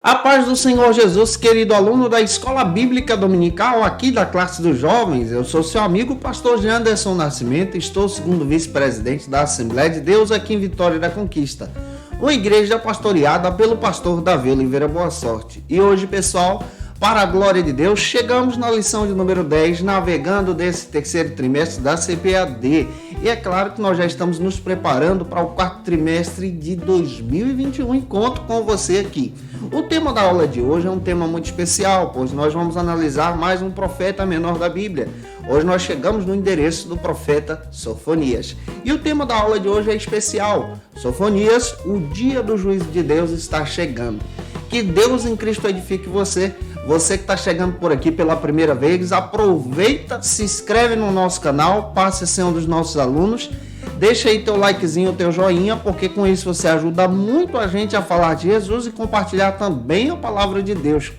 A paz do Senhor Jesus, querido aluno da Escola Bíblica Dominical, aqui da classe dos jovens. Eu sou seu amigo, pastor Janderson Nascimento, estou segundo vice-presidente da Assembleia de Deus aqui em Vitória da Conquista, uma igreja pastoreada pelo pastor Davi Oliveira Boa Sorte. E hoje, pessoal, para a glória de Deus, chegamos na lição de número 10, navegando desse terceiro trimestre da CPAD. E é claro que nós já estamos nos preparando para o quarto trimestre de 2021 e conto com você aqui. O tema da aula de hoje é um tema muito especial, pois nós vamos analisar mais um profeta menor da Bíblia. Hoje nós chegamos no endereço do profeta Sofonias. E o tema da aula de hoje é especial. Sofonias, o dia do juízo de Deus está chegando. Que Deus em Cristo edifique você. Você que está chegando por aqui pela primeira vez, aproveita, se inscreve no nosso canal, passe a ser um dos nossos alunos. Deixa aí teu likezinho, teu joinha, porque com isso você ajuda muito a gente a falar de Jesus e compartilhar também a palavra de Deus.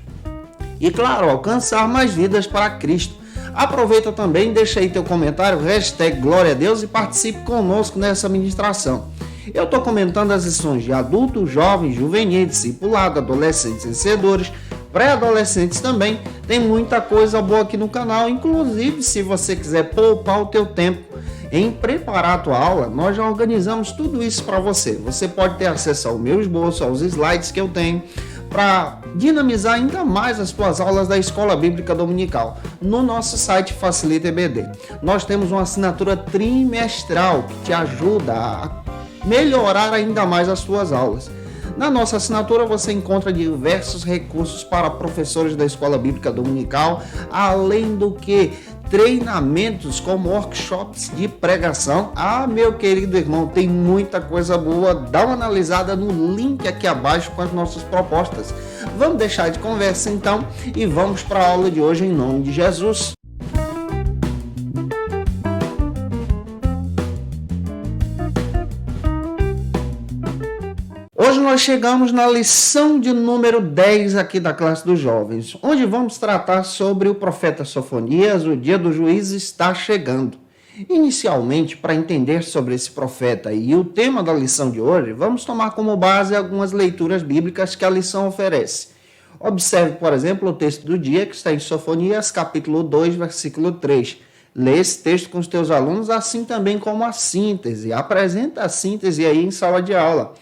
E claro, alcançar mais vidas para Cristo. Aproveita também, deixa aí teu comentário, hashtag Glória a Deus e participe conosco nessa ministração. Eu estou comentando as lições de adultos, jovens, juvenis, discipulado, adolescentes vencedores, pré-adolescentes também. Tem muita coisa boa aqui no canal, inclusive se você quiser poupar o teu tempo em preparar a tua aula, nós já organizamos tudo isso para você. Você pode ter acesso ao meu esboço, aos slides que eu tenho, para dinamizar ainda mais as tuas aulas da Escola Bíblica Dominical no nosso site Facilita EBD. Nós temos uma assinatura trimestral que te ajuda a melhorar ainda mais as tuas aulas. Na nossa assinatura você encontra diversos recursos para professores da Escola Bíblica Dominical, além do que treinamentos como workshops de pregação. Meu querido irmão, tem muita coisa boa. Dá uma analisada no link aqui abaixo com as nossas propostas. Vamos deixar de conversa então e vamos para a aula de hoje em nome de Jesus. Hoje nós chegamos na lição de número 10 aqui da classe dos jovens, onde vamos tratar sobre o profeta Sofonias. O dia do juízo está chegando. Inicialmente, para entender sobre esse profeta e o tema da lição de hoje, vamos tomar como base algumas leituras bíblicas que a lição oferece. Observe, por exemplo, o texto do dia que está em Sofonias, capítulo 2, versículo 3. Lê esse texto com os teus alunos, assim também como a síntese. Apresenta a síntese aí em sala de aula.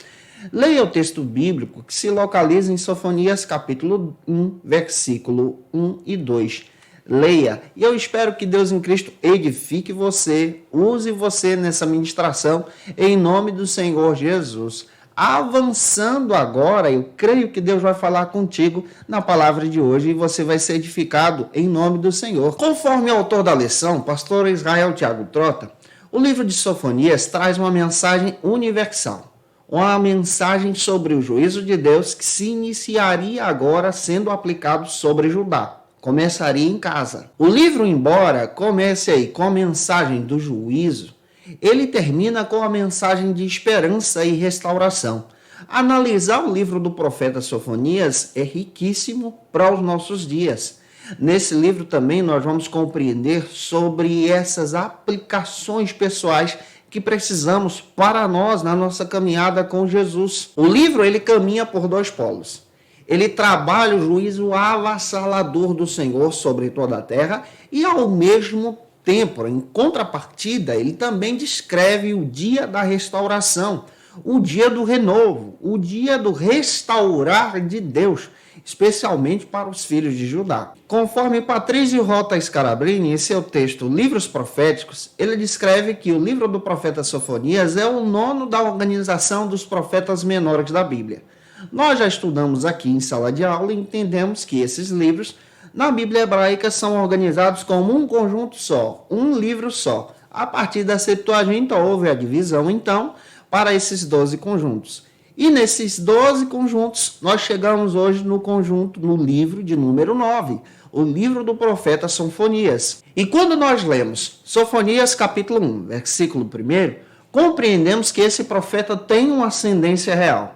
Leia o texto bíblico que se localiza em Sofonias capítulo 1, versículo 1 e 2. Leia, e eu espero que Deus em Cristo edifique você, use você nessa ministração, em nome do Senhor Jesus. Avançando agora, eu creio que Deus vai falar contigo na palavra de hoje e você vai ser edificado em nome do Senhor. Conforme o autor da lição, pastor Israel Tiago Trota, o livro de Sofonias traz uma mensagem universal. Uma mensagem sobre o juízo de Deus que se iniciaria agora sendo aplicado sobre Judá. Começaria em casa. O livro, embora comece aí com a mensagem do juízo, ele termina com a mensagem de esperança e restauração. Analisar o livro do profeta Sofonias é riquíssimo para os nossos dias. Nesse livro também nós vamos compreender sobre essas aplicações pessoais que precisamos para nós na nossa caminhada com Jesus. O livro ele caminha por dois polos. Ele trabalha o juízo avassalador do Senhor sobre toda a terra e ao mesmo tempo, em contrapartida, ele também descreve o dia da restauração, o dia do renovo, o dia do restaurar de Deus, especialmente para os filhos de Judá. Conforme Patrício Rota Scarabrini, em seu texto Livros Proféticos, ele descreve que o livro do profeta Sofonias é o nono da organização dos profetas menores da Bíblia. Nós já estudamos aqui em sala de aula e entendemos que esses livros, na Bíblia hebraica, são organizados como um conjunto só, um livro só. A partir da Septuaginta houve a divisão, então, para esses 12 conjuntos. E nesses 12 conjuntos, nós chegamos hoje no livro de número 9, o livro do profeta Sofonias. E quando nós lemos Sofonias capítulo 1, versículo 1, compreendemos que esse profeta tem uma ascendência real.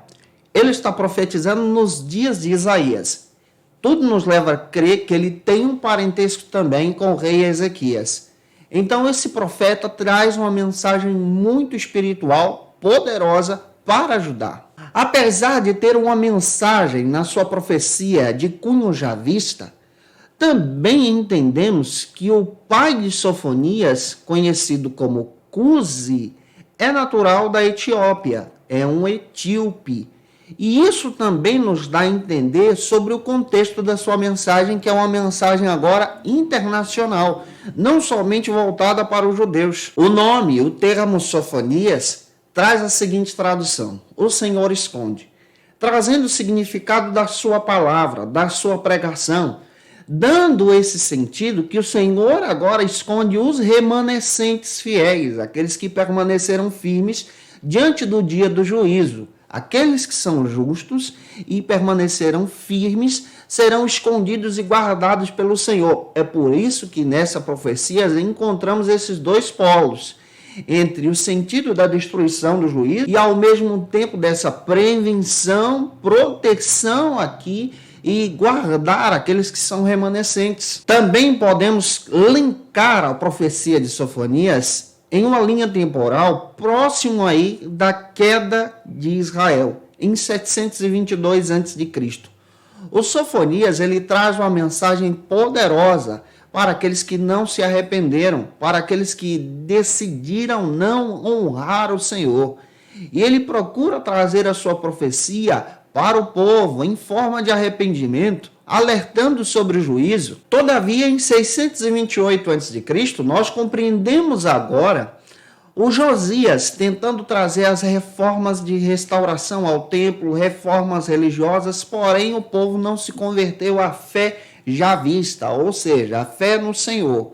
Ele está profetizando nos dias de Isaías. Tudo nos leva a crer que ele tem um parentesco também com o rei Ezequias. Então esse profeta traz uma mensagem muito espiritual, poderosa, para ajudar. Apesar de ter uma mensagem na sua profecia de cunho javista, também entendemos que o pai de Sofonias, conhecido como Cusi, é natural da Etiópia, é um etíope. E isso também nos dá a entender sobre o contexto da sua mensagem, que é uma mensagem agora internacional, não somente voltada para os judeus. O nome, o termo Sofonias, traz a seguinte tradução: o Senhor esconde, trazendo o significado da sua palavra, da sua pregação, dando esse sentido que o Senhor agora esconde os remanescentes fiéis, aqueles que permaneceram firmes diante do dia do juízo. Aqueles que são justos e permaneceram firmes serão escondidos e guardados pelo Senhor. É por isso que nessa profecia encontramos esses dois polos, entre o sentido da destruição do juízo e ao mesmo tempo dessa prevenção, proteção aqui e guardar aqueles que são remanescentes. Também podemos linkar a profecia de Sofonias em uma linha temporal próximo aí da queda de Israel, em 722 a.C. O Sofonias, ele traz uma mensagem poderosa para aqueles que não se arrependeram, para aqueles que decidiram não honrar o Senhor. E ele procura trazer a sua profecia para o povo em forma de arrependimento, alertando sobre o juízo. Todavia, em 628 a.C., nós compreendemos agora o Josias tentando trazer as reformas de restauração ao templo, reformas religiosas, porém o povo não se converteu à fé javista, ou seja, a fé no Senhor.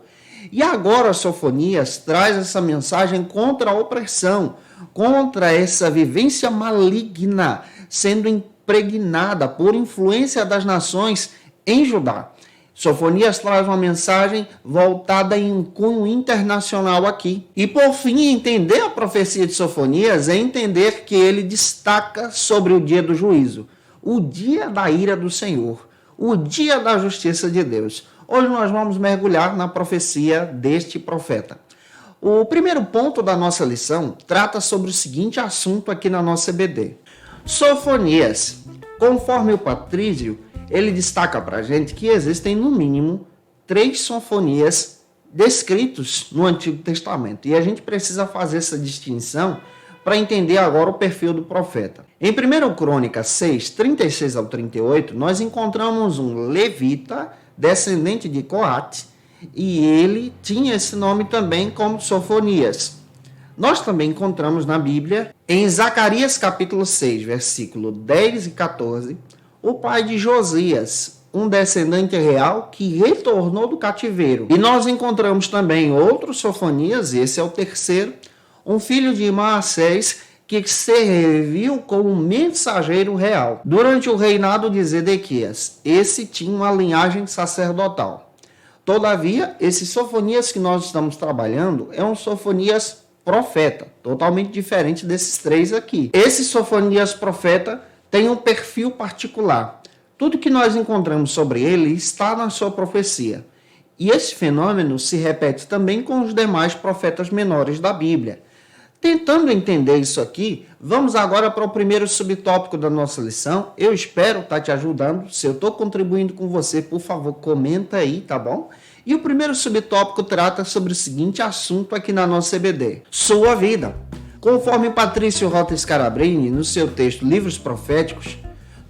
E agora Sofonias traz essa mensagem contra a opressão, contra essa vivência maligna sendo impregnada por influência das nações em Judá. Sofonias traz uma mensagem voltada em um cunho internacional aqui. E por fim, entender a profecia de Sofonias é entender que ele destaca sobre o dia do juízo, o dia da ira do Senhor, o dia da justiça de Deus. Hoje nós vamos mergulhar na profecia deste profeta. O primeiro ponto da nossa lição trata sobre o seguinte assunto aqui na nossa EBD. Sofonias, conforme o Patrício, ele destaca para a gente que existem no mínimo 3 sofonias descritos no Antigo Testamento. E a gente precisa fazer essa distinção para entender agora o perfil do profeta. Em 1 Crônicas 6, 36 ao 38, nós encontramos um levita, descendente de Coate, e ele tinha esse nome também como Sofonias. Nós também encontramos na Bíblia, em Zacarias capítulo 6, versículo 10 e 14, o pai de Josias, um descendente real que retornou do cativeiro. E nós encontramos também outro Sofonias, esse é o terceiro, um filho de Manassés, que serviu como mensageiro real durante o reinado de Zedequias. Esse tinha uma linhagem sacerdotal. Todavia, esse Sofonias que nós estamos trabalhando é um Sofonias profeta, totalmente diferente desses 3 aqui. Esse Sofonias profeta tem um perfil particular. Tudo que nós encontramos sobre ele está na sua profecia. E esse fenômeno se repete também com os demais profetas menores da Bíblia. Tentando entender isso aqui, vamos agora para o primeiro subtópico da nossa lição. Eu espero estar te ajudando. Se eu estou contribuindo com você, por favor, comenta aí, tá bom? E o primeiro subtópico trata sobre o seguinte assunto aqui na nossa EBD: sua vida. Conforme Patrício Rota Scarabrini, no seu texto Livros Proféticos,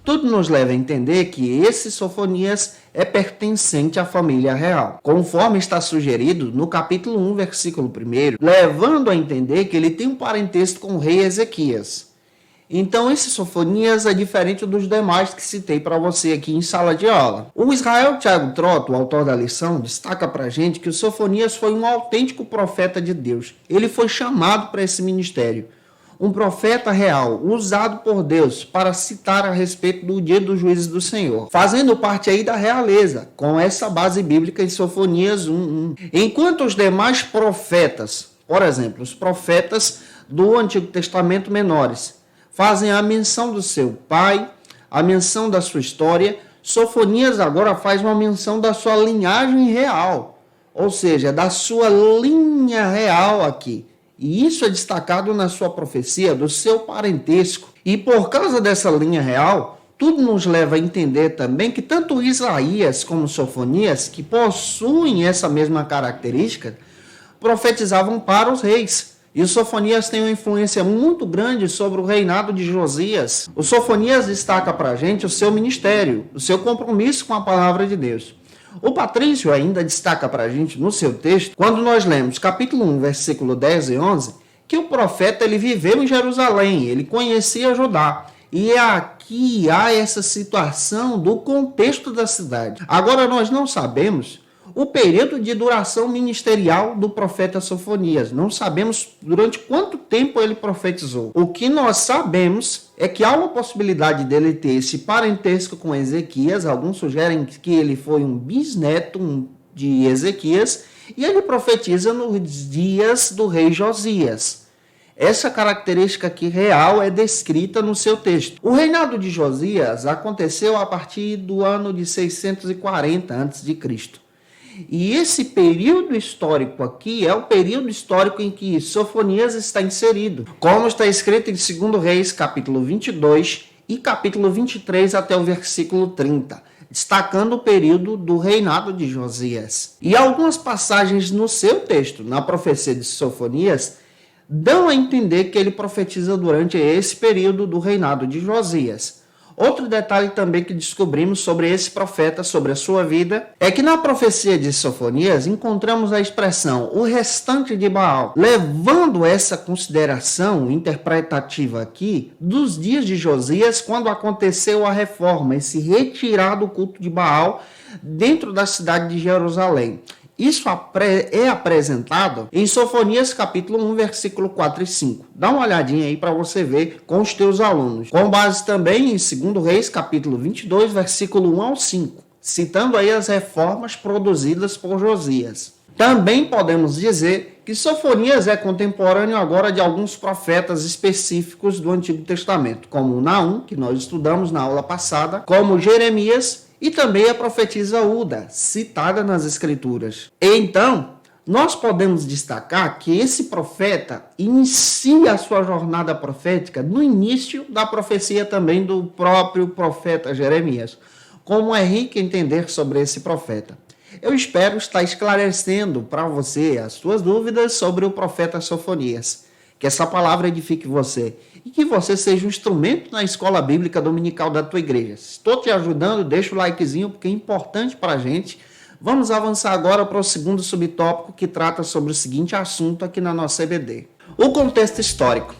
tudo nos leva a entender que esse Sofonias é pertencente à família real, conforme está sugerido no capítulo 1, versículo 1, levando a entender que ele tem um parentesco com o rei Ezequias. Então, esse Sofonias é diferente dos demais que citei para você aqui em sala de aula. O Israel Thiago Trotto, o autor da lição, destaca para a gente que o Sofonias foi um autêntico profeta de Deus. Ele foi chamado para esse ministério. Um profeta real, usado por Deus para citar a respeito do dia do juízo do Senhor, fazendo parte aí da realeza, com essa base bíblica em Sofonias 1:1. Enquanto os demais profetas, por exemplo, os profetas do Antigo Testamento menores, fazem a menção do seu pai, a menção da sua história, Sofonias agora faz uma menção da sua linhagem real, ou seja, da sua linha real aqui. E isso é destacado na sua profecia do seu parentesco. E por causa dessa linha real, tudo nos leva a entender também que tanto Isaías como Sofonias, que possuem essa mesma característica, profetizavam para os reis. E o Sofonias tem uma influência muito grande sobre o reinado de Josias. O Sofonias destaca para a gente o seu ministério, o seu compromisso com a palavra de Deus. O Patrício ainda destaca para a gente no seu texto, quando nós lemos capítulo 1, versículo 10 e 11, que o profeta ele viveu em Jerusalém, ele conhecia Judá. E aqui há essa situação do contexto da cidade. Agora nós não sabemos o período de duração ministerial do profeta Sofonias. Não sabemos durante quanto tempo ele profetizou. O que nós sabemos é que há uma possibilidade dele ter esse parentesco com Ezequias. Alguns sugerem que ele foi um bisneto de Ezequias. E ele profetiza nos dias do rei Josias. Essa característica aqui real é descrita no seu texto. O reinado de Josias aconteceu a partir do ano de 640 a.C. E esse período histórico aqui é o período histórico em que Sofonias está inserido, como está escrito em 2 Reis, capítulo 22 e capítulo 23 até o versículo 30, destacando o período do reinado de Josias. E algumas passagens no seu texto, na profecia de Sofonias, dão a entender que ele profetiza durante esse período do reinado de Josias. Outro detalhe também que descobrimos sobre esse profeta, sobre a sua vida, é que na profecia de Sofonias encontramos a expressão o restante de Baal, levando essa consideração interpretativa aqui dos dias de Josias, quando aconteceu a reforma, esse retirar do culto de Baal dentro da cidade de Jerusalém. Isso é apresentado em Sofonias capítulo 1, versículo 4 e 5. Dá uma olhadinha aí para você ver com os teus alunos. Com base também em 2 Reis capítulo 22, versículo 1 ao 5, citando aí as reformas produzidas por Josias. Também podemos dizer que Sofonias é contemporâneo agora de alguns profetas específicos do Antigo Testamento, como Naum, que nós estudamos na aula passada, como Jeremias, e também a profetisa Uda, citada nas Escrituras. Então, nós podemos destacar que esse profeta inicia a sua jornada profética no início da profecia também do próprio profeta Jeremias. Como é rico entender sobre esse profeta. Eu espero estar esclarecendo para você as suas dúvidas sobre o profeta Sofonias. Que essa palavra edifique você e que você seja um instrumento na escola bíblica dominical da tua igreja. Se estou te ajudando, deixa o likezinho porque é importante para a gente. Vamos avançar agora para o segundo subtópico que trata sobre o seguinte assunto aqui na nossa EBD. O contexto histórico.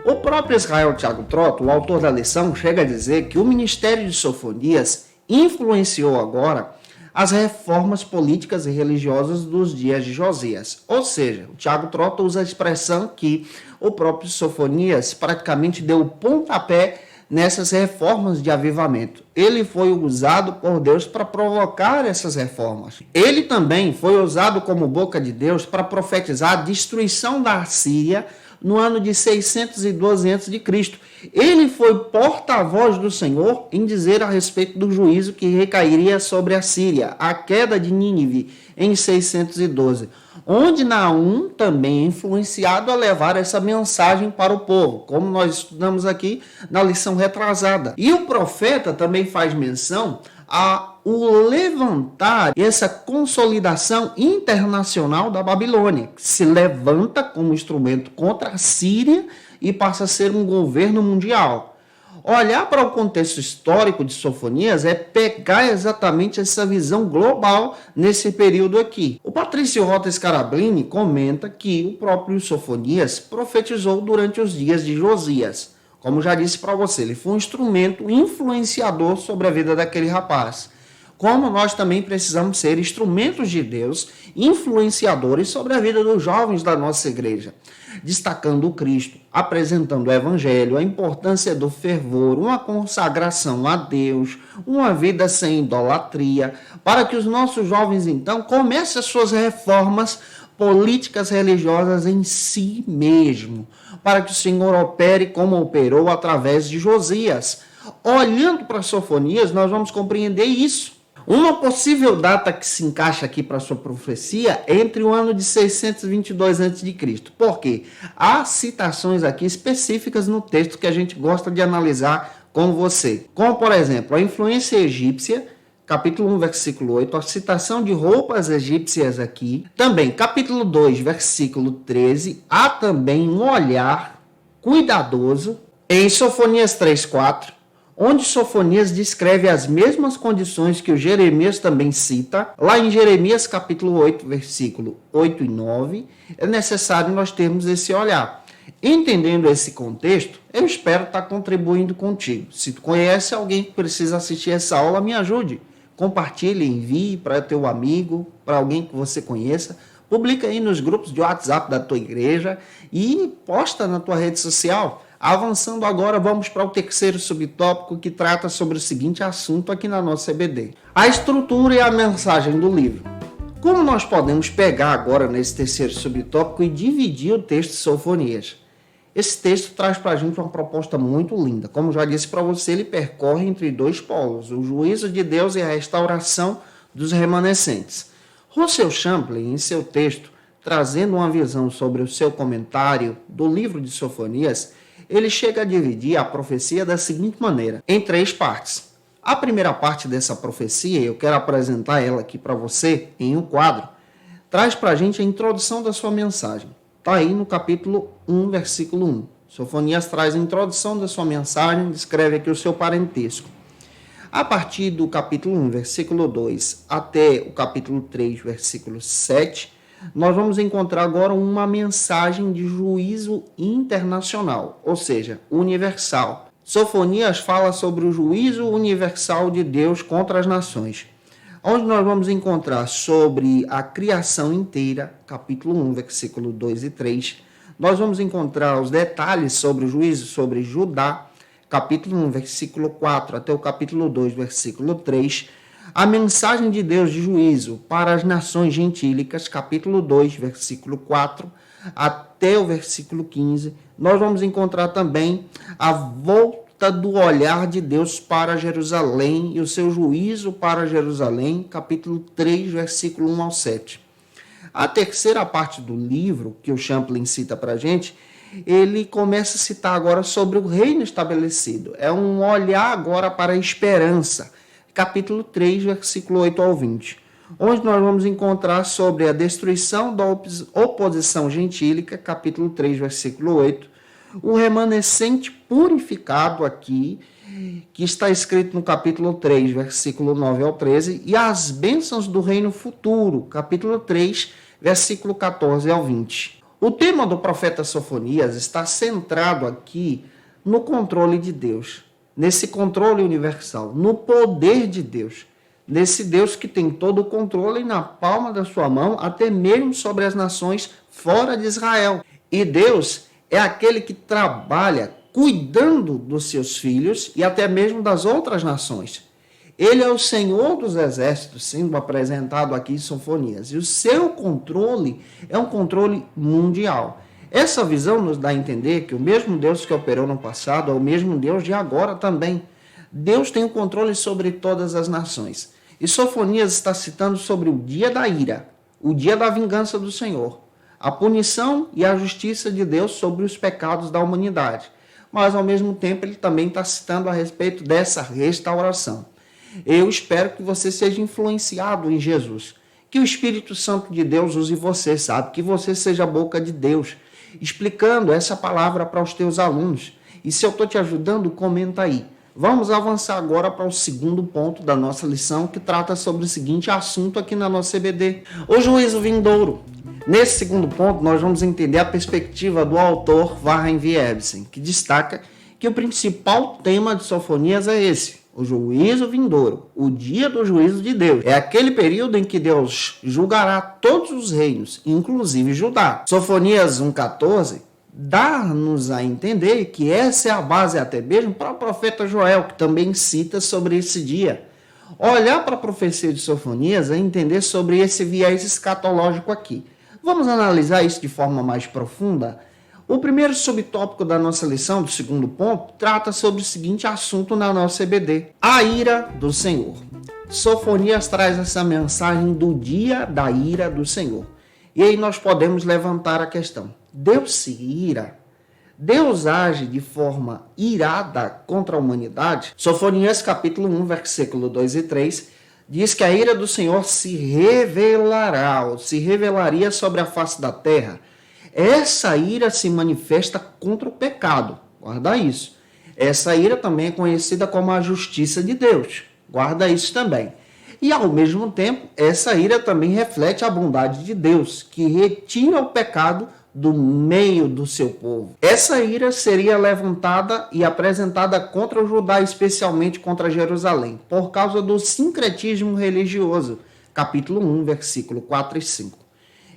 O próprio Israel Thiago Trotto, o autor da lição, chega a dizer que o ministério de Sofonias influenciou agora as reformas políticas e religiosas dos dias de Josias. Ou seja, o Thiago Trotto usa a expressão que o próprio Sofonias praticamente deu o pontapé nessas reformas de avivamento. Ele foi usado por Deus para provocar essas reformas. Ele também foi usado como boca de Deus para profetizar a destruição da Assíria no ano de 612 a.C. Ele foi porta-voz do Senhor em dizer a respeito do juízo que recairia sobre a Síria, a queda de Nínive em 612, onde Naum também é influenciado a levar essa mensagem para o povo, como nós estudamos aqui na lição retrasada. E o profeta também faz menção a o levantar essa consolidação internacional da Babilônia, que se levanta como instrumento contra a Síria e passa a ser um governo mundial. Olhar para o contexto histórico de Sofonias é pegar exatamente essa visão global nesse período aqui. O Patrício Rota Scarablini comenta que o próprio Sofonias profetizou durante os dias de Josias. Como já disse para você, ele foi um instrumento influenciador sobre a vida daquele rapaz. Como nós também precisamos ser instrumentos de Deus, influenciadores sobre a vida dos jovens da nossa igreja, destacando o Cristo, apresentando o Evangelho, a importância do fervor, uma consagração a Deus, uma vida sem idolatria, para que os nossos jovens, então, comecem as suas reformas políticas religiosas em si mesmo, para que o Senhor opere como operou através de Josias. Olhando para Sofonias, nós vamos compreender isso. Uma possível data que se encaixa aqui para sua profecia é entre o ano de 622 a.C. Por quê? Há citações aqui específicas no texto que a gente gosta de analisar com você. Como, por exemplo, a influência egípcia, capítulo 1, versículo 8, a citação de roupas egípcias aqui. Também, capítulo 2, versículo 13, há também um olhar cuidadoso em Sofonias 3:4, onde Sofonias descreve as mesmas condições que o Jeremias também cita. Lá em Jeremias capítulo 8, versículo 8 e 9, é necessário nós termos esse olhar. Entendendo esse contexto, eu espero estar contribuindo contigo. Se tu conhece alguém que precisa assistir essa aula, me ajude. Compartilhe, envie para teu amigo, para alguém que você conheça. Publica aí nos grupos de WhatsApp da tua igreja e posta na tua rede social. Avançando agora, vamos para o terceiro subtópico que trata sobre o seguinte assunto aqui na nossa EBD. A estrutura e a mensagem do livro. Como nós podemos pegar agora nesse terceiro subtópico e dividir o texto de Sofonias? Esse texto traz para a gente uma proposta muito linda. Como já disse para você, ele percorre entre dois polos, o juízo de Deus e a restauração dos remanescentes. Russell Champlin, em seu texto, trazendo uma visão sobre o seu comentário do livro de Sofonias, ele chega a dividir a profecia da seguinte maneira, em três partes. A primeira parte dessa profecia, eu quero apresentar ela aqui para você em um quadro, traz para a gente a introdução da sua mensagem. Está aí no capítulo 1, versículo 1. Sofonias traz a introdução da sua mensagem, descreve aqui o seu parentesco. A partir do capítulo 1, versículo 2, até o capítulo 3, versículo 7, nós vamos encontrar agora uma mensagem de juízo internacional, ou seja, universal. Sofonias fala sobre o juízo universal de Deus contra as nações, onde nós vamos encontrar sobre a criação inteira, capítulo 1, versículo 2 e 3. Nós vamos encontrar os detalhes sobre o juízo sobre Judá, capítulo 1, versículo 4 até o capítulo 2, versículo 3. A mensagem de Deus de juízo para as nações gentílicas, capítulo 2, versículo 4 até o versículo 15. Nós vamos encontrar também a volta do olhar de Deus para Jerusalém e o seu juízo para Jerusalém, capítulo 3, versículo 1 ao 7. A terceira parte do livro, que o Champlin cita para a gente, ele começa a citar agora sobre o reino estabelecido. É um olhar agora para a esperança, capítulo 3, versículo 8 ao 20, onde nós vamos encontrar sobre a destruição da oposição gentílica, capítulo 3, versículo 8, o remanescente purificado aqui, que está escrito no capítulo 3, versículo 9 ao 13, e as bênçãos do reino futuro, capítulo 3, versículo 14 ao 20. O tema do profeta Sofonias está centrado aqui no controle de Deus, nesse controle universal, no poder de Deus, nesse Deus que tem todo o controle na palma da sua mão, até mesmo sobre as nações fora de Israel. E Deus é aquele que trabalha cuidando dos seus filhos e até mesmo das outras nações. Ele é o Senhor dos exércitos, sendo apresentado aqui em Sofonias. E o seu controle é um controle mundial. Essa visão nos dá a entender que o mesmo Deus que operou no passado é o mesmo Deus de agora também. Deus tem o controle sobre todas as nações. E Sofonias está citando sobre o dia da ira, o dia da vingança do Senhor, a punição e a justiça de Deus sobre os pecados da humanidade. Mas, ao mesmo tempo, ele também está citando a respeito dessa restauração. Eu espero que você seja influenciado em Jesus, que o Espírito Santo de Deus use você, sabe? Que você seja a boca de Deus, explicando essa palavra para os teus alunos. E se eu estou te ajudando, comenta aí. Vamos avançar agora para o segundo ponto da nossa lição, que trata sobre o seguinte assunto aqui na nossa EBD: o juízo vindouro. Nesse segundo ponto, nós vamos entender a perspectiva do autor Warren V. Ebbsen, que destaca que o principal tema de Sofonias é esse: o juízo vindouro, o dia do juízo de Deus. É aquele período em que Deus julgará todos os reinos, inclusive Judá. Sofonias 1,14 dá-nos a entender que essa é a base até mesmo para o profeta Joel, que também cita sobre esse dia. Olhar para a profecia de Sofonias é entender sobre esse viés escatológico aqui. Vamos analisar isso de forma mais profunda? O primeiro subtópico da nossa lição, do segundo ponto, trata sobre o seguinte assunto na nossa EBD: a ira do Senhor. Sofonias traz essa mensagem do dia da ira do Senhor. E aí nós podemos levantar a questão: Deus se ira? Deus age de forma irada contra a humanidade? Sofonias capítulo 1, versículo 2 e 3, diz que a ira do Senhor se revelará, ou se revelaria sobre a face da terra. Essa ira se manifesta contra o pecado. Guarda isso. Essa ira também é conhecida como a justiça de Deus. Guarda isso também. E, ao mesmo tempo, essa ira também reflete a bondade de Deus, que retira o pecado do meio do seu povo. Essa ira seria levantada e apresentada contra o Judá, especialmente contra Jerusalém, por causa do sincretismo religioso. Capítulo 1, versículo 4 e 5.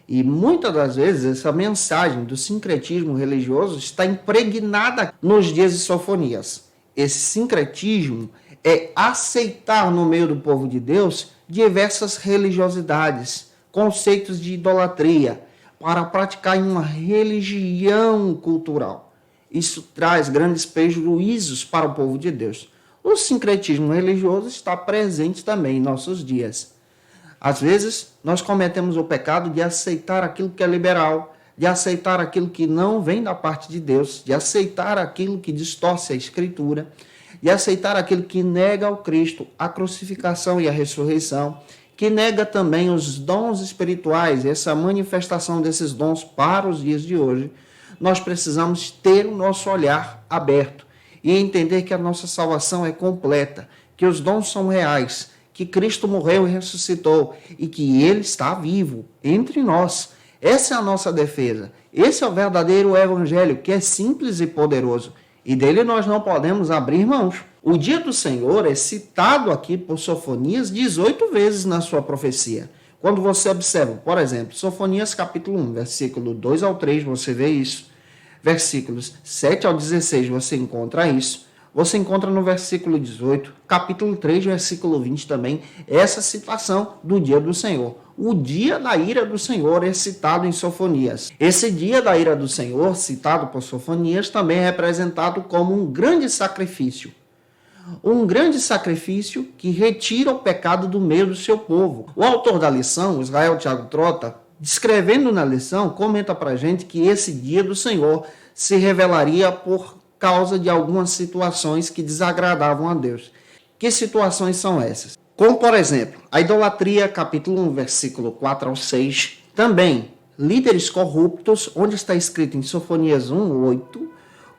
E muitas das vezes essa mensagem do sincretismo religioso está impregnada nos dias de Sofonias. Esse sincretismo é aceitar no meio do povo de Deus diversas religiosidades, conceitos de idolatria, para praticar uma religião cultural. Isso traz grandes prejuízos para o povo de Deus. O sincretismo religioso está presente também em nossos dias. Às vezes, nós cometemos o pecado de aceitar aquilo que é liberal, de aceitar aquilo que não vem da parte de Deus, de aceitar aquilo que distorce a Escritura, de aceitar aquilo que nega ao Cristo, a crucificação e a ressurreição, que nega também os dons espirituais, essa manifestação desses dons para os dias de hoje. Nós precisamos ter o nosso olhar aberto e entender que a nossa salvação é completa, que os dons são reais, que Cristo morreu e ressuscitou e que Ele está vivo entre nós. Essa é a nossa defesa. Esse é o verdadeiro evangelho, que é simples e poderoso, e dele nós não podemos abrir mãos. O dia do Senhor é citado aqui por Sofonias 18 vezes na sua profecia. Quando você observa, por exemplo, Sofonias capítulo 1, versículo 2 ao 3, você vê isso. Versículos 7 ao 16, você encontra isso. Você encontra no versículo 18, capítulo 3, versículo 20 também, essa citação do dia do Senhor. O dia da ira do Senhor é citado em Sofonias. Esse dia da ira do Senhor, citado por Sofonias, também é representado como um grande sacrifício. Um grande sacrifício que retira o pecado do meio do seu povo. O autor da lição, Israel Thiago Trota, descrevendo na lição, comenta para a gente que esse dia do Senhor se revelaria por causa de algumas situações que desagradavam a Deus. Que situações são essas? Como, por exemplo, a idolatria, capítulo 1, versículo 4 ao 6. Também, líderes corruptos, onde está escrito em Sofonias 1, 8.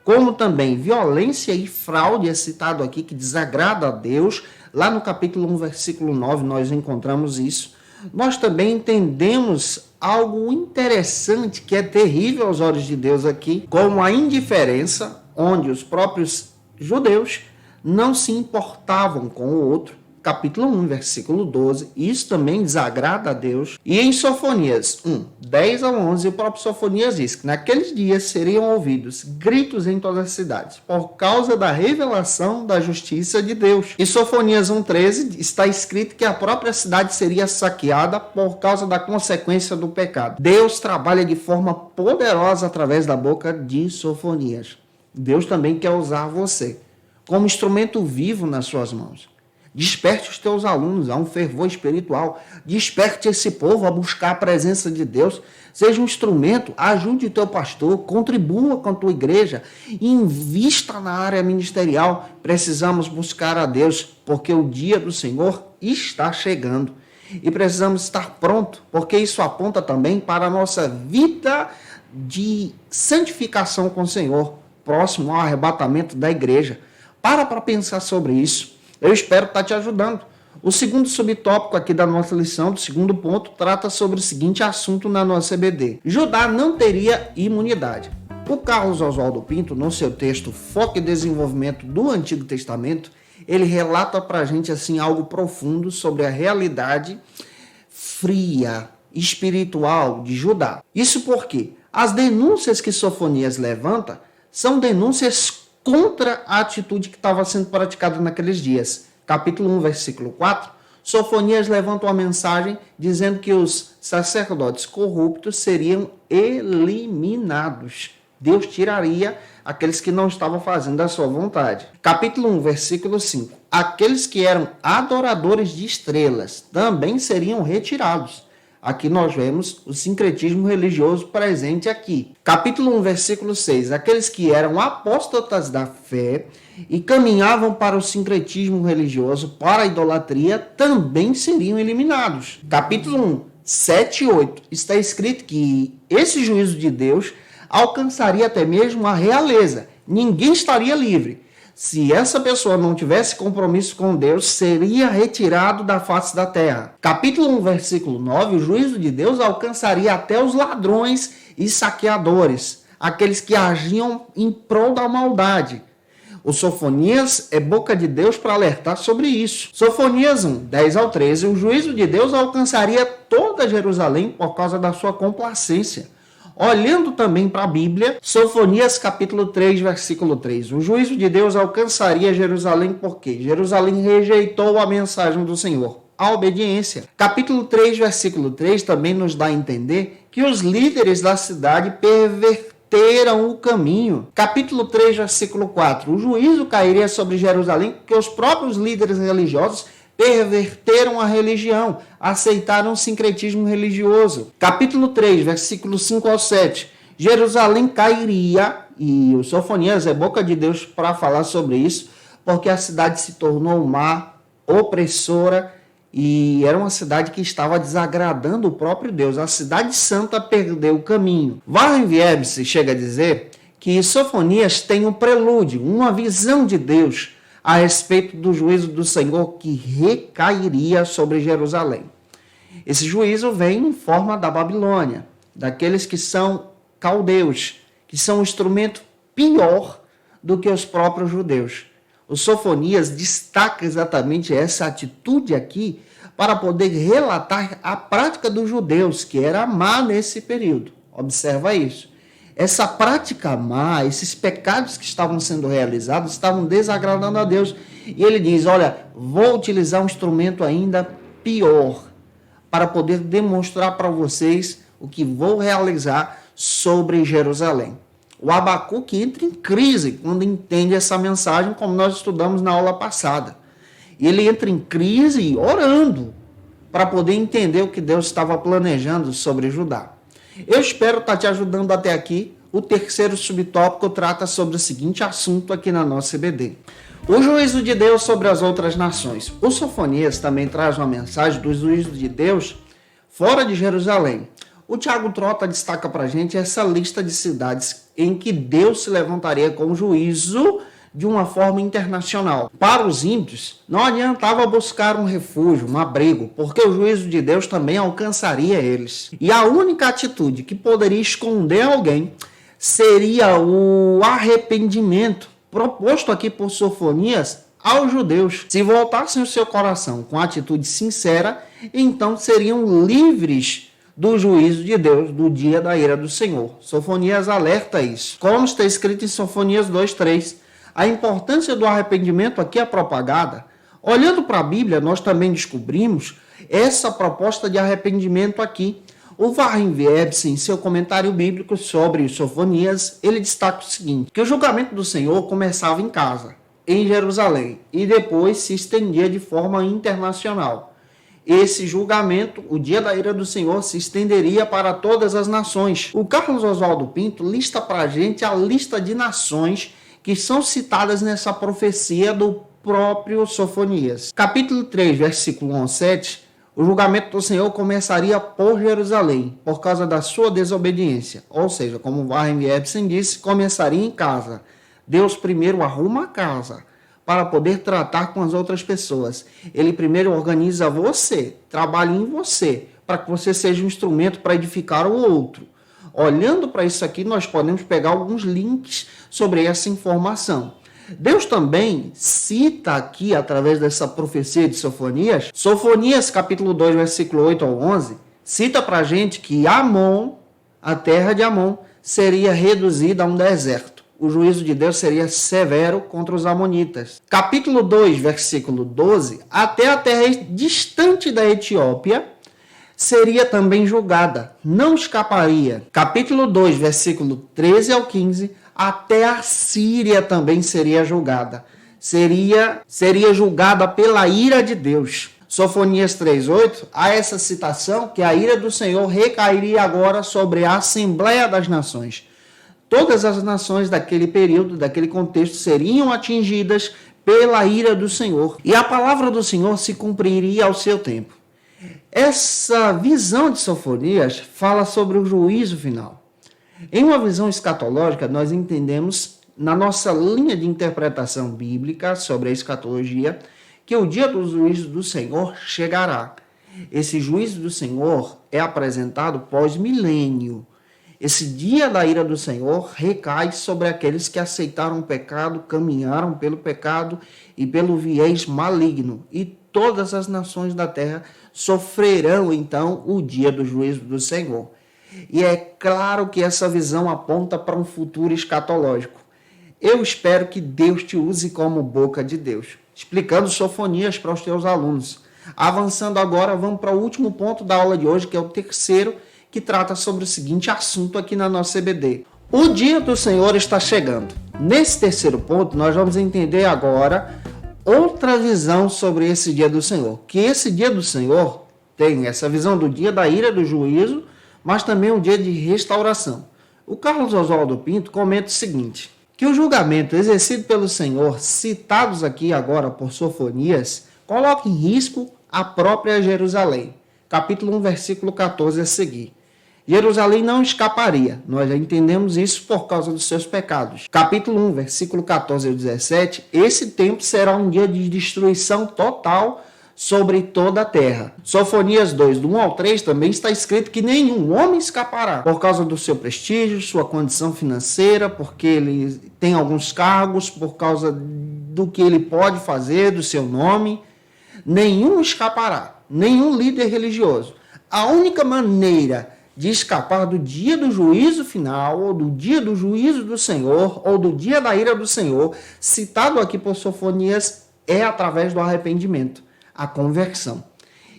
Como também, violência e fraude, é citado aqui, que desagrada a Deus. Lá no capítulo 1, versículo 9, nós encontramos isso. Nós também entendemos algo interessante, que é terrível aos olhos de Deus aqui, como a indiferença, onde os próprios judeus não se importavam com o outro. Capítulo 1, versículo 12, isso também desagrada a Deus. E em Sofonias 1, 10 a 11, o próprio Sofonias diz que naqueles dias seriam ouvidos gritos em todas as cidades, por causa da revelação da justiça de Deus. Em Sofonias 1, 13, está escrito que a própria cidade seria saqueada por causa da consequência do pecado. Deus trabalha de forma poderosa através da boca de Sofonias. Deus também quer usar você como instrumento vivo nas suas mãos. Desperte os teus alunos a um fervor espiritual. Desperte esse povo a buscar a presença de Deus. Seja um instrumento, ajude o teu pastor, contribua com a tua igreja, invista na área ministerial. Precisamos buscar a Deus, porque o dia do Senhor está chegando. E precisamos estar prontos, porque isso aponta também para a nossa vida de santificação com o Senhor, próximo ao arrebatamento da igreja. Para pensar sobre isso. Eu espero estar te ajudando. O segundo subtópico aqui da nossa lição, do segundo ponto, trata sobre o seguinte assunto na nossa EBD. Judá não teria imunidade. O Carlos Oswaldo Pinto, no seu texto Foco e Desenvolvimento do Antigo Testamento, ele relata para a gente assim, algo profundo sobre a realidade fria, espiritual de Judá. Isso porque as denúncias que Sofonias levanta são denúncias contra a atitude que estava sendo praticada naqueles dias. Capítulo 1, versículo 4, Sofonias levanta uma mensagem dizendo que os sacerdotes corruptos seriam eliminados. Deus tiraria aqueles que não estavam fazendo a sua vontade. Capítulo 1, versículo 5. aqueles que eram adoradores de estrelas também seriam retirados. Aqui nós vemos o sincretismo religioso presente aqui. Capítulo 1, versículo 6. Aqueles que eram apóstatas da fé e caminhavam para o sincretismo religioso, para a idolatria, também seriam eliminados. Capítulo 1, 7 e 8. Está escrito que esse juízo de Deus alcançaria até mesmo a realeza. Ninguém estaria livre. Se essa pessoa não tivesse compromisso com Deus, seria retirado da face da terra. Capítulo 1, versículo 9, o juízo de Deus alcançaria até os ladrões e saqueadores, aqueles que agiam em prol da maldade. O Sofonias é boca de Deus para alertar sobre isso. Sofonias 1, 10 ao 13, o juízo de Deus alcançaria toda Jerusalém por causa da sua complacência. Olhando também para a Bíblia, Sofonias capítulo 3, versículo 3. O juízo de Deus alcançaria Jerusalém porque Jerusalém rejeitou a mensagem do Senhor, a obediência. Capítulo 3, versículo 3 também nos dá a entender que os líderes da cidade perverteram o caminho. Capítulo 3, versículo 4. O juízo cairia sobre Jerusalém porque os próprios líderes religiosos perverteram a religião, aceitaram o sincretismo religioso. Capítulo 3, versículos 5 ao 7. Jerusalém cairia, e o Sofonias é boca de Deus para falar sobre isso, porque a cidade se tornou má, opressora, e era uma cidade que estava desagradando o próprio Deus. A cidade santa perdeu o caminho. Warren Wiersbe chega a dizer que Sofonias tem um prelúdio, uma visão de Deus a respeito do juízo do Senhor que recairia sobre Jerusalém. Esse juízo vem em forma da Babilônia, daqueles que são caldeus, que são um instrumento pior do que os próprios judeus. O Sofonias destaca exatamente essa atitude aqui para poder relatar a prática dos judeus, que era má nesse período. Observa isso. Essa prática má, esses pecados que estavam sendo realizados, estavam desagradando a Deus. E ele diz, olha, vou utilizar um instrumento ainda pior para poder demonstrar para vocês o que vou realizar sobre Jerusalém. O Abacuque entra em crise quando entende essa mensagem, como nós estudamos na aula passada. E ele entra em crise orando para poder entender o que Deus estava planejando sobre Judá. Eu espero estar te ajudando até aqui. O terceiro subtópico trata sobre o seguinte assunto aqui na nossa EBD. O juízo de Deus sobre as outras nações. O Sofonias também traz uma mensagem do juízo de Deus fora de Jerusalém. O Tiago Trota destaca para a gente essa lista de cidades em que Deus se levantaria com juízo de uma forma internacional. Para os ímpios, não adiantava buscar um refúgio, um abrigo, porque o juízo de Deus também alcançaria eles. E a única atitude que poderia esconder alguém seria o arrependimento, proposto aqui por Sofonias aos judeus. Se voltassem o seu coração com atitude sincera, então seriam livres do juízo de Deus, do dia da ira do Senhor. Sofonias alerta isso. Como está escrito em Sofonias 2:3, a importância do arrependimento aqui é propagada. Olhando para a Bíblia, nós também descobrimos essa proposta de arrependimento aqui. O Warren Wiersbe, em seu comentário bíblico sobre Sofonias, ele destaca o seguinte, que o julgamento do Senhor começava em casa, em Jerusalém, e depois se estendia de forma internacional. Esse julgamento, o dia da ira do Senhor, se estenderia para todas as nações. O Carlos Oswaldo Pinto lista para a gente a lista de nações que são citadas nessa profecia do próprio Sofonias. Capítulo 3, versículo 1 ao 7, o julgamento do Senhor começaria por Jerusalém, por causa da sua desobediência. Ou seja, como Warren Wiersbe disse, começaria em casa. Deus primeiro arruma a casa para poder tratar com as outras pessoas. Ele primeiro organiza você, trabalha em você, para que você seja um instrumento para edificar o outro. Olhando para isso aqui, nós podemos pegar alguns links sobre essa informação. Deus também cita aqui, através dessa profecia de Sofonias, Sofonias capítulo 2, versículo 8 ao 11, cita para a gente que Amon, a terra de Amon, seria reduzida a um deserto. O juízo de Deus seria severo contra os amonitas. Capítulo 2, versículo 12, até a terra distante da Etiópia seria também julgada, não escaparia. Capítulo 2, versículo 13 ao 15, até a Síria também seria julgada. seria julgada pela ira de Deus. Sofonias 3:8, há essa citação que a ira do Senhor recairia agora sobre a Assembleia das Nações. Todas as nações daquele período, daquele contexto, seriam atingidas pela ira do Senhor. E a palavra do Senhor se cumpriria ao seu tempo. Essa visão de Sofonias fala sobre o juízo final. Em uma visão escatológica, nós entendemos, na nossa linha de interpretação bíblica sobre a escatologia, que o dia do juízo do Senhor chegará. Esse juízo do Senhor é apresentado pós-milênio. Esse dia da ira do Senhor recai sobre aqueles que aceitaram o pecado, caminharam pelo pecado e pelo viés maligno. E todas as nações da terra sofrerão, então, o dia do juízo do Senhor. E é claro que essa visão aponta para um futuro escatológico. Eu espero que Deus te use como boca de Deus, explicando Sofonias para os teus alunos. Avançando agora, vamos para o último ponto da aula de hoje, que é o terceiro, que trata sobre o seguinte assunto aqui na nossa EBD. O dia do Senhor está chegando. Nesse terceiro ponto, nós vamos entender agora outra visão sobre esse dia do Senhor. Que esse dia do Senhor tem essa visão do dia da ira, do juízo, mas também um dia de restauração. O Carlos Oswaldo Pinto comenta o seguinte, que o julgamento exercido pelo Senhor, citados aqui agora por Sofonias, coloca em risco a própria Jerusalém. Capítulo 1, versículo 14 a seguir. Jerusalém não escaparia. Nós já entendemos isso por causa dos seus pecados. Capítulo 1, versículo 14 ao 17. Esse tempo será um dia de destruição total sobre toda a terra. Sofonias 2, do 1 ao 3, também está escrito que nenhum homem escapará por causa do seu prestígio, sua condição financeira, porque ele tem alguns cargos, por causa do que ele pode fazer, do seu nome. Nenhum escapará, nenhum líder religioso. A única maneira de escapar do dia do juízo final, ou do dia do juízo do Senhor, ou do dia da ira do Senhor, citado aqui por Sofonias, é através do arrependimento, a conversão.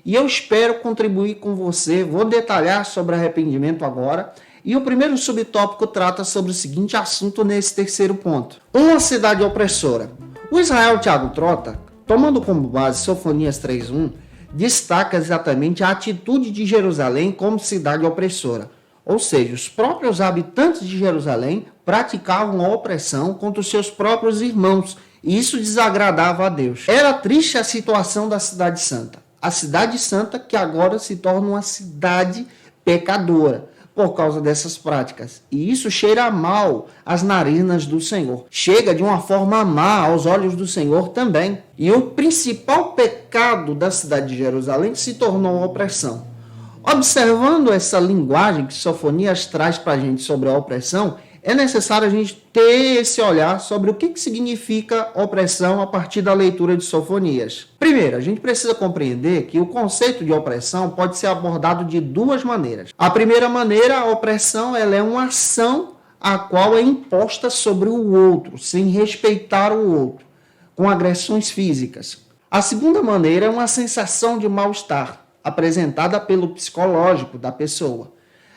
E eu espero contribuir com você, vou detalhar sobre arrependimento agora, e o primeiro subtópico trata sobre o seguinte assunto nesse terceiro ponto. Uma cidade opressora. O Israel Thiago Trota, tomando como base Sofonias 3:1, destaca exatamente a atitude de Jerusalém como cidade opressora. Ou seja, os próprios habitantes de Jerusalém praticavam a opressão contra os seus próprios irmãos, e isso desagradava a Deus. Era triste a situação da Cidade Santa. A Cidade Santa que agora se torna uma cidade pecadora por causa dessas práticas. E isso cheira mal às narinas do Senhor. Chega de uma forma má aos olhos do Senhor também. E o principal pecado da cidade de Jerusalém se tornou a opressão. Observando essa linguagem que Sofonias traz para a gente sobre a opressão, é necessário a gente ter esse olhar sobre o que significa opressão a partir da leitura de Sofonias. Primeiro, a gente precisa compreender que o conceito de opressão pode ser abordado de duas maneiras. A primeira maneira, a opressão, ela é uma ação a qual é imposta sobre o outro, sem respeitar o outro, com agressões físicas. A segunda maneira é uma sensação de mal-estar, apresentada pelo psicológico da pessoa.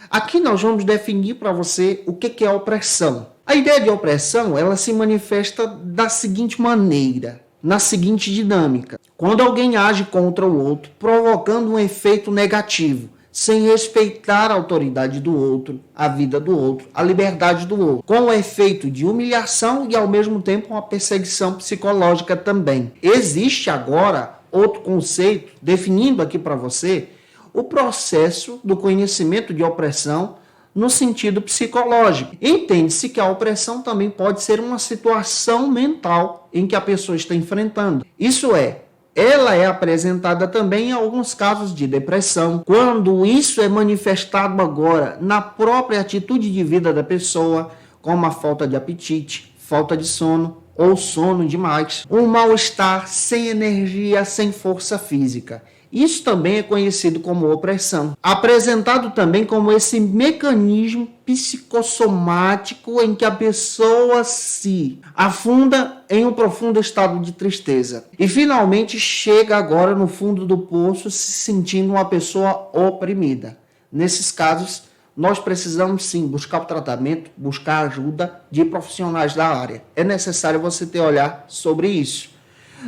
Aqui nós vamos definir para você o que é opressão. A ideia de opressão, ela se manifesta da seguinte maneira, na seguinte dinâmica. Quando alguém age contra o outro, provocando um efeito negativo, sem respeitar a autoridade do outro, a vida do outro, a liberdade do outro, com o efeito de humilhação e, ao mesmo tempo, uma perseguição psicológica também. Existe agora outro conceito, definindo aqui para você, o processo do conhecimento de opressão no sentido psicológico. Entende-se que a opressão também pode ser uma situação mental em que a pessoa está enfrentando. Isso é, ela é apresentada também em alguns casos de depressão, quando isso é manifestado agora na própria atitude de vida da pessoa, como a falta de apetite, falta de sono ou sono demais, um mal-estar, sem energia, sem força física. Isso também é conhecido como opressão, apresentado também como esse mecanismo psicossomático em que a pessoa se afunda em um profundo estado de tristeza e finalmente chega agora no fundo do poço se sentindo uma pessoa oprimida. Nesses casos, nós precisamos sim buscar o tratamento, buscar a ajuda de profissionais da área. É necessário você ter olhar sobre isso.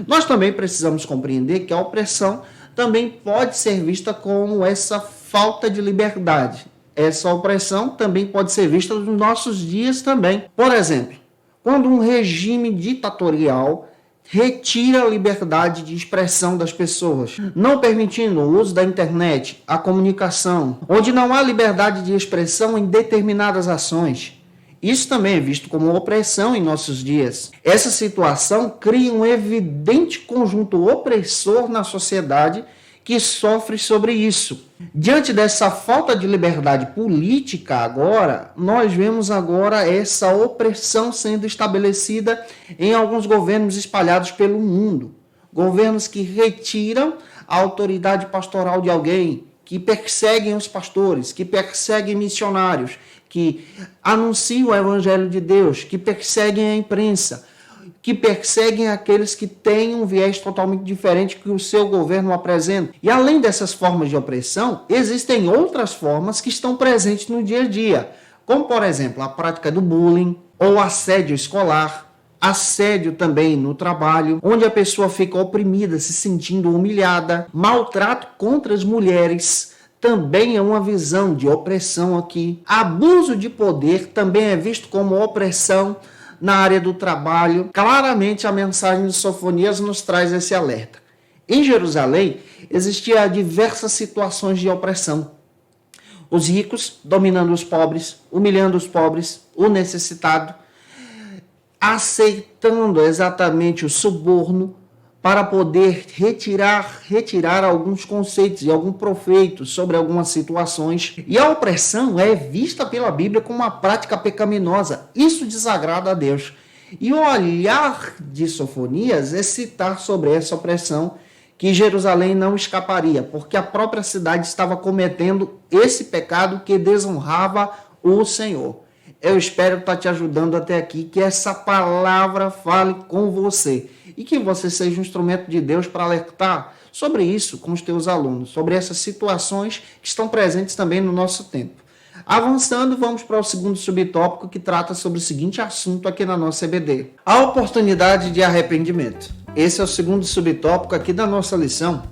Nós também precisamos compreender que a opressão também pode ser vista como essa falta de liberdade. Essa opressão também pode ser vista nos nossos dias também. Por exemplo, quando um regime ditatorial retira a liberdade de expressão das pessoas, não permitindo o uso da internet, a comunicação, onde não há liberdade de expressão em determinadas ações. Isso também é visto como opressão em nossos dias. Essa situação cria um evidente conjunto opressor na sociedade que sofre sobre isso. Diante dessa falta de liberdade política agora, nós vemos agora essa opressão sendo estabelecida em alguns governos espalhados pelo mundo. Governos que retiram a autoridade pastoral de alguém, que perseguem os pastores, que perseguem missionários, que anunciam o evangelho de Deus, que perseguem a imprensa, que perseguem aqueles que têm um viés totalmente diferente que o seu governo apresenta. E além dessas formas de opressão, existem outras formas que estão presentes no dia a dia, como, por exemplo, a prática do bullying ou assédio escolar, assédio também no trabalho, onde a pessoa fica oprimida, se sentindo humilhada, maltrato contra as mulheres, também é uma visão de opressão aqui. Abuso de poder também é visto como opressão na área do trabalho. Claramente a mensagem de Sofonias nos traz esse alerta. Em Jerusalém existiam diversas situações de opressão. Os ricos dominando os pobres, humilhando os pobres, o necessitado, aceitando exatamente o suborno para poder retirar alguns conceitos e algum proveito sobre algumas situações. E a opressão é vista pela Bíblia como uma prática pecaminosa. Isso desagrada a Deus. E o olhar de Sofonias é citar sobre essa opressão que Jerusalém não escaparia, porque a própria cidade estava cometendo esse pecado que desonrava o Senhor. Eu espero estar te ajudando até aqui, que essa palavra fale com você e que você seja um instrumento de Deus para alertar sobre isso com os teus alunos, sobre essas situações que estão presentes também no nosso tempo. Avançando, vamos para o segundo subtópico que trata sobre o seguinte assunto aqui na nossa EBD: a oportunidade de arrependimento. Esse é o segundo subtópico aqui da nossa lição.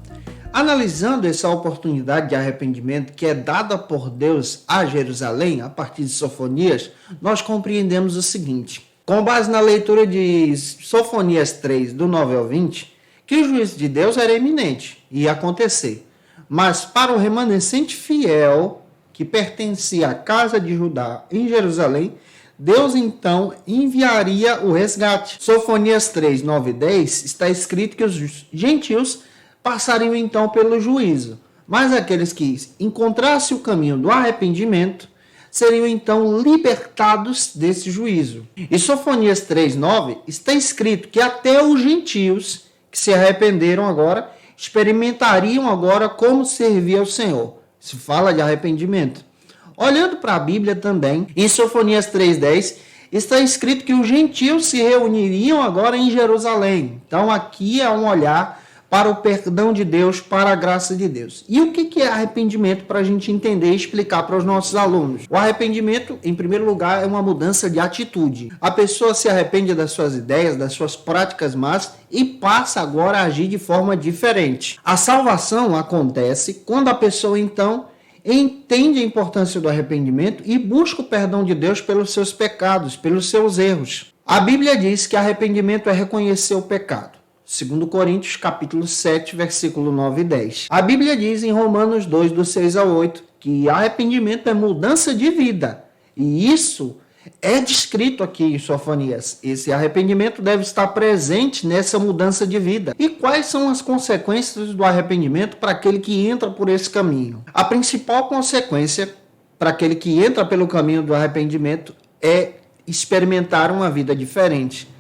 Analisando essa oportunidade de arrependimento que é dada por Deus a Jerusalém, a partir de Sofonias, nós compreendemos o seguinte: com base na leitura de Sofonias 3, do 9 ao 20, que o juízo de Deus era iminente, ia acontecer. Mas para o remanescente fiel, que pertencia à casa de Judá em Jerusalém, Deus então enviaria o resgate. Sofonias 3, 9 e 10 está escrito que os gentios passariam então pelo juízo, mas aqueles que encontrassem o caminho do arrependimento seriam então libertados desse juízo. Em Sofonias 3:9 está escrito que até os gentios que se arrependeram agora experimentariam agora como servir ao Senhor. Se fala de arrependimento. Olhando para a Bíblia também, em Sofonias 3:10 está escrito que os gentios se reuniriam agora em Jerusalém. Então aqui é um olhar para o perdão de Deus, para a graça de Deus. E o que é arrependimento para a gente entender e explicar para os nossos alunos? O arrependimento, em primeiro lugar, é uma mudança de atitude. A pessoa se arrepende das suas ideias, das suas práticas más e passa agora a agir de forma diferente. A salvação acontece quando a pessoa, então, entende a importância do arrependimento e busca o perdão de Deus pelos seus pecados, pelos seus erros. A Bíblia diz que arrependimento é reconhecer o pecado. 2 Coríntios, capítulo 7, versículo 9 e 10. A Bíblia diz em Romanos 2, do 6 ao 8, que arrependimento é mudança de vida. E isso é descrito aqui em Sofonias. Esse arrependimento deve estar presente nessa mudança de vida. E quais são as consequências do arrependimento para aquele que entra por esse caminho? A principal consequência para aquele que entra pelo caminho do arrependimento é experimentar uma vida diferente.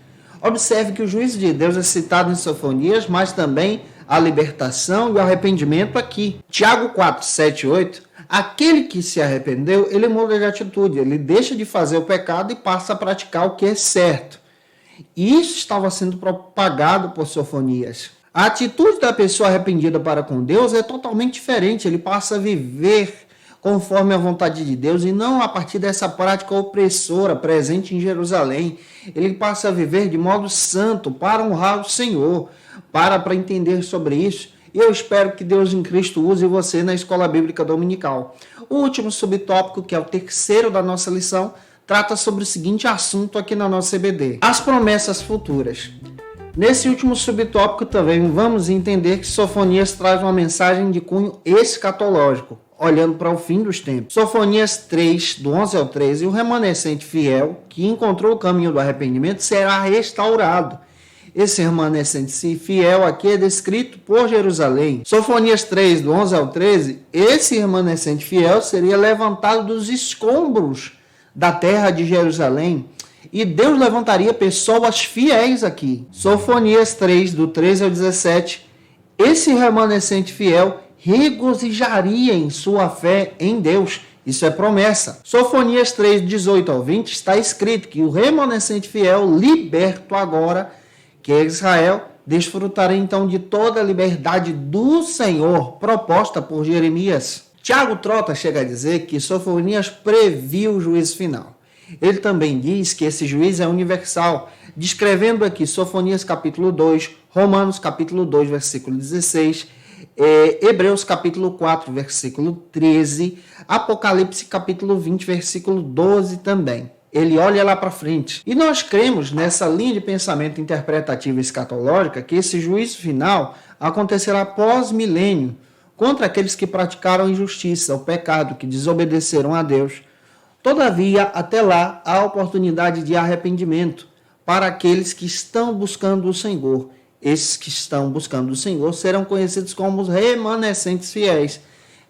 Observe que o juízo de Deus é citado em Sofonias, mas também a libertação e o arrependimento aqui. Tiago 4, 7 e 8, aquele que se arrependeu, ele muda de atitude, ele deixa de fazer o pecado e passa a praticar o que é certo. E isso estava sendo propagado por Sofonias. A atitude da pessoa arrependida para com Deus é totalmente diferente, ele passa a viver conforme a vontade de Deus, e não a partir dessa prática opressora presente em Jerusalém. Ele passa a viver de modo santo para honrar o Senhor. Para entender sobre isso. E eu espero que Deus em Cristo use você na Escola Bíblica Dominical. O último subtópico, que é o terceiro da nossa lição, trata sobre o seguinte assunto aqui na nossa EBD: as promessas futuras. Nesse último subtópico também vamos entender que Sofonias traz uma mensagem de cunho escatológico, olhando para o fim dos tempos. Sofonias 3, do 11 ao 13, o remanescente fiel, que encontrou o caminho do arrependimento, será restaurado. Esse remanescente fiel aqui é descrito por Jerusalém. Sofonias 3, do 11 ao 13, esse remanescente fiel seria levantado dos escombros da terra de Jerusalém, e Deus levantaria pessoas fiéis aqui. Sofonias 3, do 13 ao 17, esse remanescente fiel regozijaria em sua fé em Deus. Isso é promessa. Sofonias 3, 18 ao 20, está escrito que o remanescente fiel, liberto agora, que é Israel, desfrutará então de toda a liberdade do Senhor proposta por Jeremias. Tiago Trota chega a dizer que Sofonias previu o juízo final. Ele também diz que esse juízo é universal, descrevendo aqui Sofonias capítulo 2, Romanos capítulo 2, versículo 16, Hebreus capítulo 4, versículo 13, Apocalipse capítulo 20, versículo 12 também. Ele olha lá para frente. E nós cremos nessa linha de pensamento interpretativa escatológica que esse juízo final acontecerá pós-milênio contra aqueles que praticaram injustiça, o pecado, que desobedeceram a Deus. Todavia, até lá, há oportunidade de arrependimento para aqueles que estão buscando o Senhor. Esses que estão buscando o Senhor serão conhecidos como os remanescentes fiéis,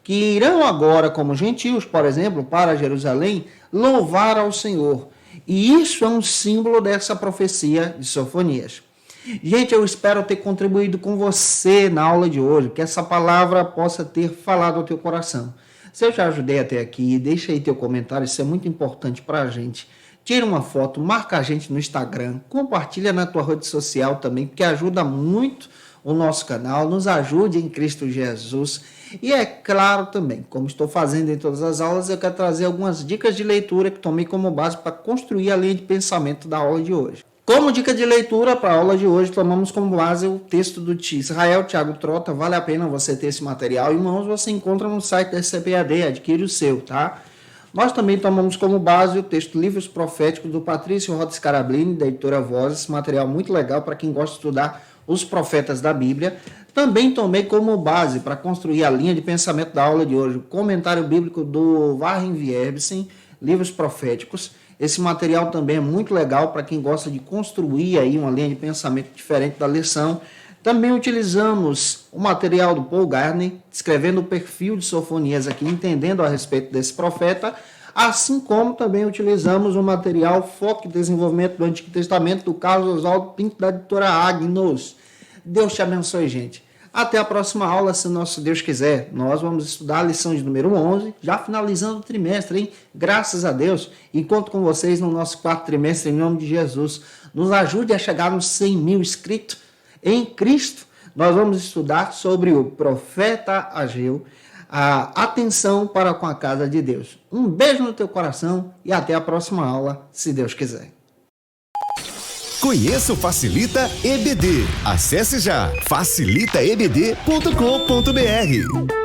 que irão agora, como gentios, por exemplo, para Jerusalém, louvar ao Senhor. E isso é um símbolo dessa profecia de Sofonias. Gente, eu espero ter contribuído com você na aula de hoje, que essa palavra possa ter falado ao teu coração. Se eu te ajudei até aqui, deixa aí teu comentário, isso é muito importante para a gente. Tira uma foto, marca a gente no Instagram, compartilha na tua rede social também, porque ajuda muito o nosso canal, nos ajude em Cristo Jesus. E é claro também, como estou fazendo em todas as aulas, eu quero trazer algumas dicas de leitura que tomei como base para construir a linha de pensamento da aula de hoje. Como dica de leitura para a aula de hoje, tomamos como base o texto do Israel Tiago Trota. Vale a pena você ter esse material. Irmãos, você encontra no site da SCPAD, adquire o seu, tá? Nós também tomamos como base o texto Livros Proféticos do Patrício Rodas Carablini, da editora Vozes, material muito legal para quem gosta de estudar os profetas da Bíblia. Também tomei como base para construir a linha de pensamento da aula de hoje o comentário bíblico do Warren Vierbsen, Livros Proféticos. Esse material também é muito legal para quem gosta de construir aí uma linha de pensamento diferente da lição. Também utilizamos o material do Paul Gardner, descrevendo o perfil de Sofonias aqui, entendendo a respeito desse profeta, assim como também utilizamos o material Foco e Desenvolvimento do Antigo Testamento, do Carlos Oswaldo Pinto, da editora Agnos. Deus te abençoe, gente. Até a próxima aula, se nosso Deus quiser. Nós vamos estudar a lição de número 11, já finalizando o trimestre, hein? Graças a Deus. E conto com vocês no nosso quarto trimestre, em nome de Jesus. Nos ajude a chegar nos 100 mil inscritos em Cristo. Nós vamos estudar sobre o profeta Ageu, a atenção para com a casa de Deus. Um beijo no teu coração e até a próxima aula, se Deus quiser. Conheça o Facilita EBD. Acesse já facilitaebd.com.br.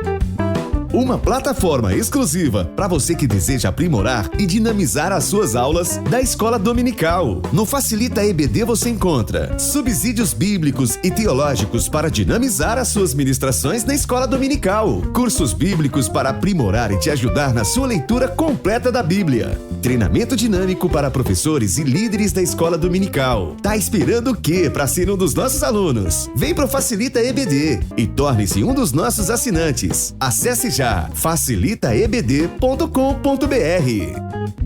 Uma plataforma exclusiva para você que deseja aprimorar e dinamizar as suas aulas da Escola Dominical. No Facilita EBD você encontra subsídios bíblicos e teológicos para dinamizar as suas ministrações na Escola Dominical, cursos bíblicos para aprimorar e te ajudar na sua leitura completa da Bíblia, treinamento dinâmico para professores e líderes da Escola Dominical. Tá esperando o quê para ser um dos nossos alunos? Vem pro Facilita EBD e torne-se um dos nossos assinantes. Acesse já facilitaebd.com.br.